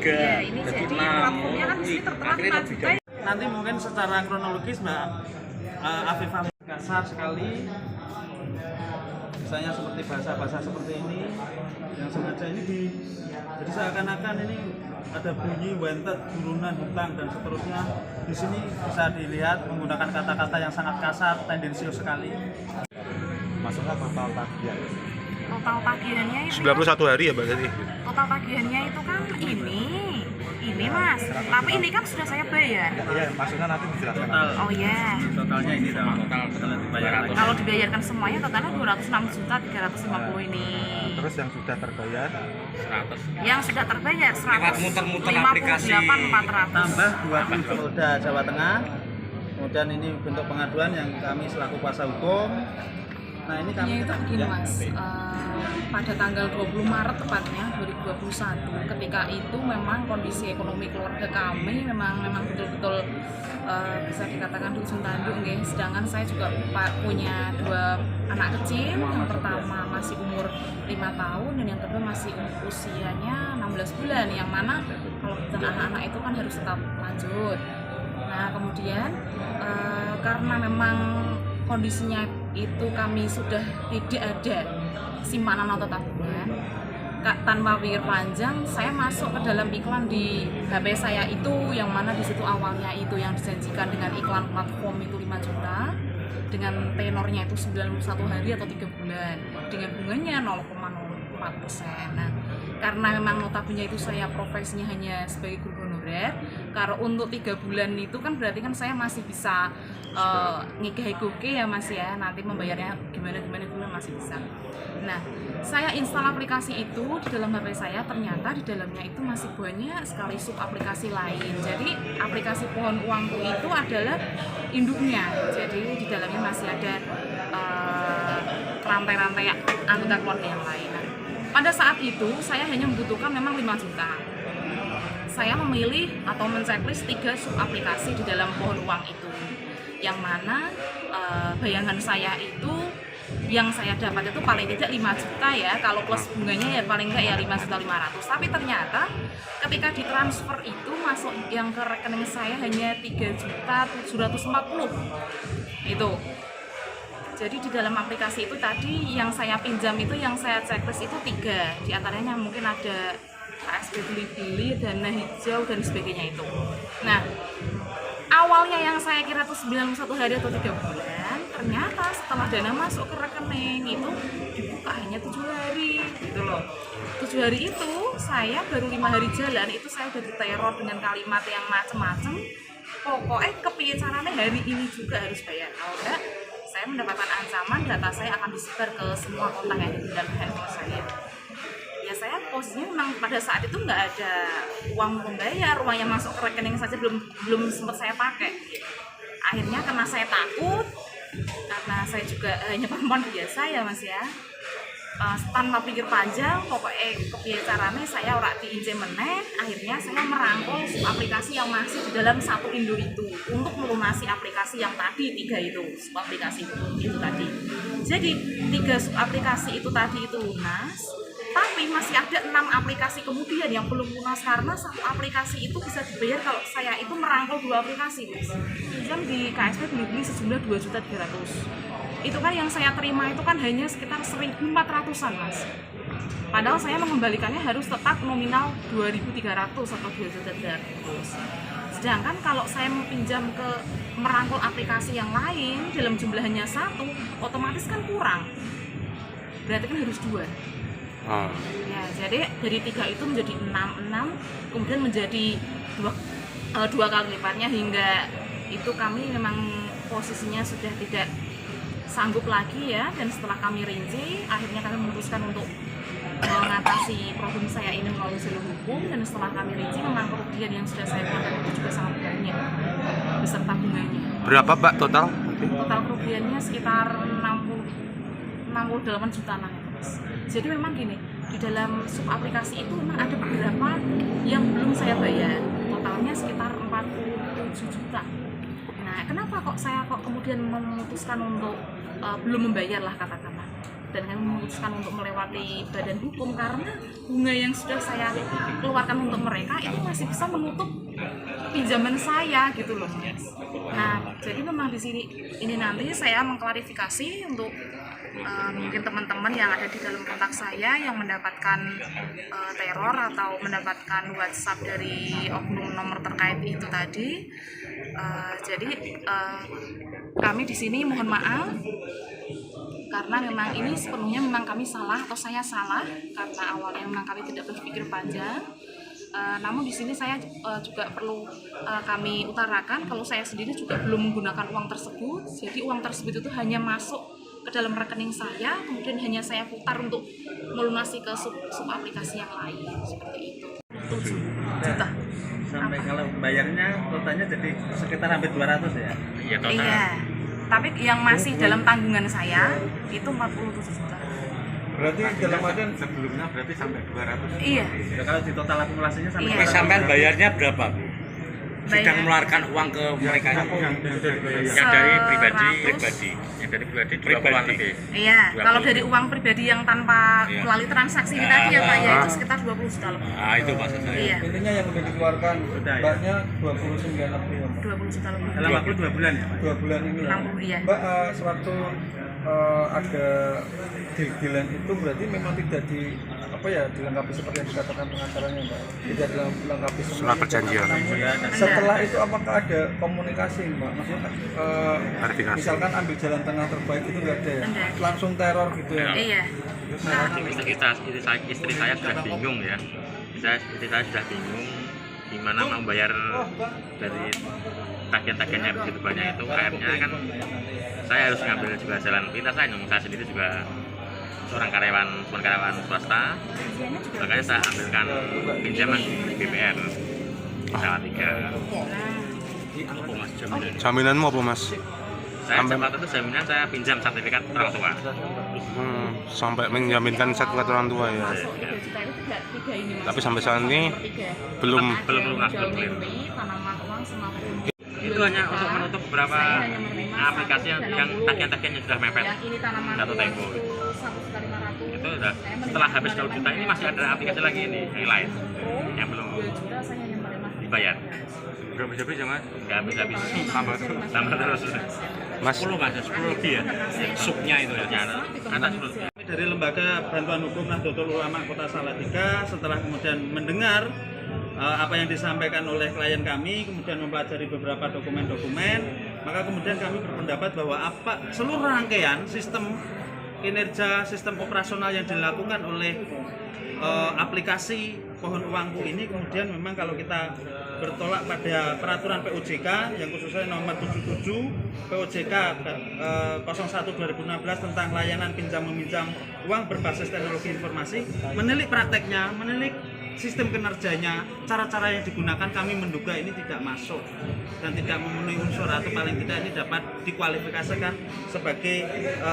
Ya, ini jadi platformnya kan di sini tertera 5 juta. Nanti mungkin secara kronologis Mbak Afifah kasar sekali, misalnya seperti bahasa-bahasa seperti ini yang sengaja ini jadi seakan-akan ini ada bunyi wanted, buronan, hutang dan seterusnya. Di sini bisa dilihat menggunakan kata-kata yang sangat kasar, tendensius sekali. Masalah total tagihan. Total tagihannya itu 91 hari ya Mbak tadi? total tagihannya itu kan ini Mas, tapi ini kan sudah saya bayar. Iya, maksudnya nanti dijelaskan. Oh ya, Totalnya ini total dibayar. kalau dibayarkan semuanya totalnya 206.350 ini. Terus yang sudah terbayar 100. Yang sudah terbayar Muter-muter aplikasi. 158.400. Tambah 20 Polda Jawa Tengah. Kemudian ini bentuk pengaduan yang kami selaku kuasa hukum. Nah ini kami itu begini Mas, pada tanggal 20 Maret tepatnya 2021, ketika itu memang kondisi ekonomi keluarga kami memang betul-betul bisa dikatakan di ujung tanduk nih. Sedangkan saya juga punya 2 anak kecil, yang pertama masih umur 5 tahun dan yang kedua masih usianya 16 bulan, yang mana kalau kita anak-anak itu kan harus tetap lanjut. Nah kemudian karena memang kondisinya itu kami sudah tidak ada simpanan atau tabungan, tanpa pikir panjang saya masuk ke dalam iklan di HP saya itu, yang mana di situ awalnya itu yang dijanjikan dengan iklan platform itu 5 juta dengan tenornya itu 91 hari atau 3 bulan dengan bunganya 0,04%. Nah karena memang notabene itu saya profesinya hanya sebagai guru honorer, kalau untuk 3 bulan itu kan berarti kan saya masih bisa ngigeh-goge ya Mas ya, nanti membayarnya gimana masih bisa. Nah saya install aplikasi itu di dalam HP saya, ternyata di dalamnya itu masih banyak sekali sub aplikasi lain. Jadi aplikasi Pohon Uangku itu adalah induknya, jadi di dalamnya masih ada rantai-rantai anggota keluarga yang lain. Nah, pada saat itu saya hanya membutuhkan memang 5 juta. Saya memilih atau menceklis 3 sub aplikasi di dalam Pohon Uang itu, yang mana bayangan saya itu yang saya dapat itu paling tidak 5 juta ya, kalau plus bunganya ya paling enggak ya 5.500.000. Tapi ternyata ketika ditransfer itu masuk yang ke rekening saya hanya 3.740.000 itu. Jadi di dalam aplikasi itu tadi yang saya pinjam itu, yang saya checklist itu 3, diantaranya mungkin ada KSP beli-beli, dana hijau dan sebagainya itu. Nah awalnya yang saya kira itu 91 hari atau 3 bulan, ternyata setelah dana masuk ke rekening itu dibuka hanya 7 hari gitu loh. 7 hari itu saya baru 5 hari jalan itu saya udah diteror dengan kalimat yang macem-macem. Pokoknya kepiye caranya hari ini juga harus bayar, kalau enggak saya mendapatkan ancaman data saya akan disebar ke semua kontak yang ada di dalam handphone saya. Ya saya posisinya memang pada saat itu nggak ada uang membayar, uang yang masuk ke rekening saja belum sempat saya pakai. Akhirnya karena saya takut, karena saya juga hanya perempuan biasa ya Mas ya, tanpa pikir panjang pokoknya kepiye carane saya ora diince meneh. Akhirnya saya merangkul aplikasi yang masih di dalam satu Indo itu untuk melunasi aplikasi yang tadi 3 itu aplikasi itu tadi. Jadi 3 aplikasi itu tadi itu lunas, tapi masih ada 6 aplikasi kemudian yang belum lunas karena satu aplikasi itu bisa dibayar kalau saya itu merangkul 2 aplikasi. Pinjam di KSP beli sejumlah 2.300.000. Itu kan yang saya terima itu kan hanya sekitar 1.400-an Mas. Padahal saya mengembalikannya harus tetap nominal 2.300 atau 2.300. Sedangkan kalau saya mau pinjam ke merangkul aplikasi yang lain dalam jumlahnya 1, otomatis kan kurang. Berarti kan harus 2. Ya, jadi dari 3 itu menjadi 6, kemudian menjadi 2 kali lipatnya, hingga itu kami memang posisinya sudah tidak sanggup lagi ya. Dan setelah kami rinci, akhirnya kami memutuskan untuk mengatasi problem saya ini melalui jalur hukum. Dan setelah kami rinci, memang kerugian yang sudah saya keluarkan itu juga sangat banyak beserta bunganya. Berapa Mbak total? Total kerugiannya sekitar 68 juta lah. Jadi memang gini, di dalam sub aplikasi itu memang ada beberapa yang belum saya bayar, totalnya sekitar 47 juta. Nah, kenapa kok saya kemudian memutuskan untuk belum membayar lah katakanlah? dan kami memutuskan untuk melewati badan hukum karena bunga yang sudah saya keluarkan untuk mereka itu masih bisa menutup pinjaman saya gitu loh. Nah, jadi memang di sini ini nanti saya mengklarifikasi untuk mungkin teman-teman yang ada di dalam kontak saya yang mendapatkan teror atau mendapatkan WhatsApp dari oknum nomor terkait itu tadi. Jadi kami di sini mohon maaf karena memang ini sepenuhnya memang kami salah atau saya salah karena awalnya memang kami tidak berpikir panjang. Namun di sini saya juga perlu kami utarakan kalau saya sendiri juga belum menggunakan uang tersebut. Jadi uang tersebut itu hanya masuk ke dalam rekening saya, kemudian hanya saya putar untuk melunasi ke sub aplikasi yang lain seperti itu. 7 juta. Sampai kalau bayarnya totalnya jadi sekitar hampir 200 ya? Iya, total. Iya. Tapi yang masih dalam tanggungan saya itu 47 juta. Berarti dalam artian sebelumnya berarti sampai 200. Iya. Ya, kalau di total akumulasinya sampai Iya. Tapi sampean bayarnya berapa, Bu? Sudah Bayar- mengeluarkan uang ke mereka yang dari pribadi, 100. yang dari pribadi 20-an lebih. Iya, 20. kalau dari uang pribadi yang tanpa Iya. melalui transaksi ini tadi ya Pak ya itu sekitar 20 juta lebih. Nah, itu maksud saya. Iya, Intinya yang udah dikeluarkan Sudah, ya? Mbaknya 29 lebih ya, Mbak. 20 juta lebih. dalam waktu 2 bulan ya Pak? 2 bulan ini ya. 60, iya. Mbak, sewaktu ada deal-dealan itu berarti memang tidak dilengkapi seperti yang dikatakan pengacaranya, Mbak. Tidak dilengkapi semua Surat perjanjian. Namun, Iya, setelah itu apakah ada komunikasi, Mbak? Maksudnya Verifikasi. misalkan ambil jalan tengah terbaik itu nggak ada ya? Enggak. Langsung teror gitu ya? Iya. Istri saya sudah bingung ya. Istri saya sudah bingung gimana mau bayar dari tagihan-tagihannya begitu banyak itu. Akhirnya kan saya harus ngambil juga jalan pintas. Saya sendiri juga seorang karyawan swasta, makanya saya ambilkan pinjaman di BPR salah 3. Apa mas jaminan? Jaminanmu apa mas? Saya sempat itu jaminan saya pinjam sertifikat orang tua. Sampai menjaminkan sertifikat orang tua ya. Masuk 3 juta itu tiga ini Mas. Tapi sampai saat ini Tiga. belum belum lunas, belum clear. Tanaman uang semapun. Itu hanya untuk menutup beberapa Saya hanya menerima aplikasi yang 160. tagihan-tagihannya sudah mepet. Yang ini tanaman Satu uang tempo. itu 1.500. Itu udah setelah habis 2 juta ini masih ada aplikasi lagi ini yang lain yang belum 2 juta saya hanya menerima dibayar. Berapa habis ya mas? Nggak habis-habis. Tambah terus. Tambah terus. mas 10 mas, 10 lebih ya. Subnya itu ya. Atas 10. Kami dari Lembaga Bantuan Hukum Nahdlatul Ulama Kota Salatiga setelah kemudian mendengar apa yang disampaikan oleh klien kami, kemudian mempelajari beberapa dokumen-dokumen, maka kemudian kami berpendapat bahwa seluruh rangkaian sistem kinerja sistem operasional yang dilakukan oleh aplikasi Pohon Uangku ini kemudian memang kalau kita bertolak pada peraturan POJK yang khususnya nomor 77 POJK 01/2016 tentang layanan pinjam meminjam uang berbasis teknologi informasi, menilik prakteknya, menilik sistem kinerjanya, cara-cara yang digunakan, kami menduga ini tidak masuk dan tidak memenuhi unsur atau paling tidak ini dapat dikualifikasikan sebagai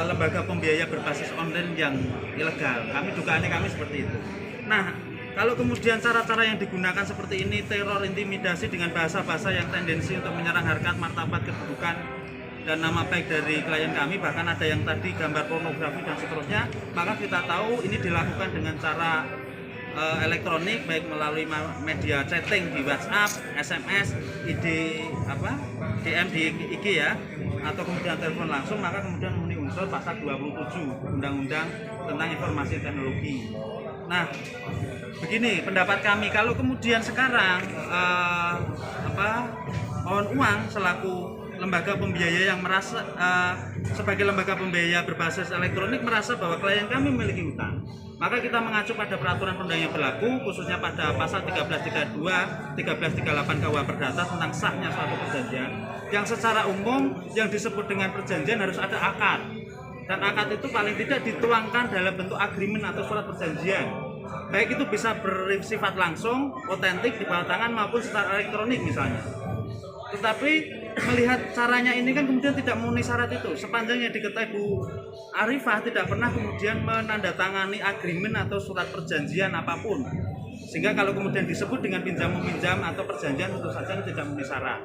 lembaga pembiaya berbasis online yang ilegal. Dugaannya kami seperti itu. Nah, kalau kemudian cara-cara yang digunakan seperti ini, teror, intimidasi dengan bahasa-bahasa yang tendensi untuk menyerang harkat, martabat, kedudukan, dan nama baik dari klien kami, bahkan ada yang tadi gambar pornografi dan seterusnya, maka kita tahu ini dilakukan dengan cara elektronik, baik melalui media chatting di WhatsApp, SMS, DM di IG ya, atau kemudian telepon langsung, maka kemudian memenuhi unsur pasal 27 Undang-Undang tentang Informasi Teknologi. Nah, begini pendapat kami, kalau kemudian sekarang Pohon Uang selaku lembaga pembiaya yang merasa sebagai lembaga pembiaya berbasis elektronik merasa bahwa klien kami memiliki hutang, maka kita mengacu pada peraturan perundang yang berlaku, khususnya pada pasal 1332, 1338 KUH Perdata tentang sahnya suatu perjanjian, yang secara umum yang disebut dengan perjanjian harus ada akad. Dan akad itu paling tidak dituangkan dalam bentuk agreement atau surat perjanjian. Baik itu bisa bersifat langsung, otentik di bawah tangan maupun secara elektronik misalnya. Tetapi melihat caranya ini kan kemudian tidak memenuhi syarat itu. Sepanjang yang diketahui Bu Arifah tidak pernah kemudian menandatangani agreement atau surat perjanjian apapun. Sehingga kalau kemudian disebut dengan pinjam meminjam atau perjanjian tentu saja tidak memenuhi syarat.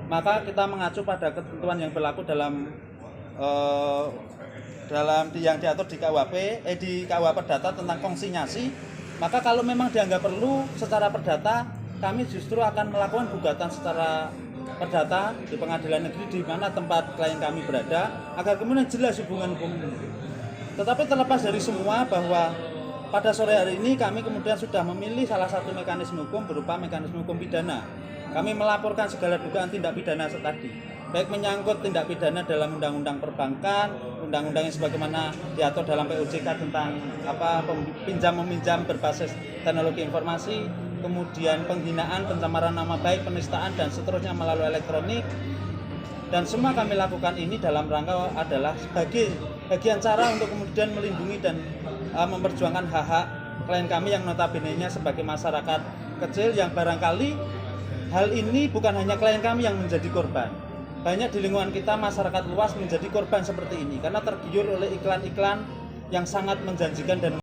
Maka kita mengacu pada ketentuan yang berlaku dalam yang diatur di KUHP di KUH Perdata tentang konsinyasi, maka kalau memang dianggap perlu secara perdata, kami justru akan melakukan gugatan secara perdata di pengadilan negeri di mana tempat klien kami berada agar kemudian jelas hubungan hukum ini. Tetapi terlepas dari semua bahwa pada sore hari ini kami kemudian sudah memilih salah satu mekanisme hukum berupa mekanisme hukum pidana. Kami melaporkan segala dugaan tindak pidana tadi, baik menyangkut tindak pidana dalam undang-undang perbankan, undang-undang yang sebagaimana diatur dalam POJK tentang pinjam-meminjam berbasis teknologi informasi, kemudian penghinaan, pencemaran nama baik, penistaan dan seterusnya melalui elektronik. Dan semua kami lakukan ini dalam rangka adalah sebagai bagian cara untuk kemudian melindungi dan memperjuangkan hak-hak klien kami yang notabene-nya sebagai masyarakat kecil yang barangkali hal ini bukan hanya klien kami yang menjadi korban. Banyak di lingkungan kita masyarakat luas menjadi korban seperti ini karena tergiur oleh iklan-iklan yang sangat menjanjikan dan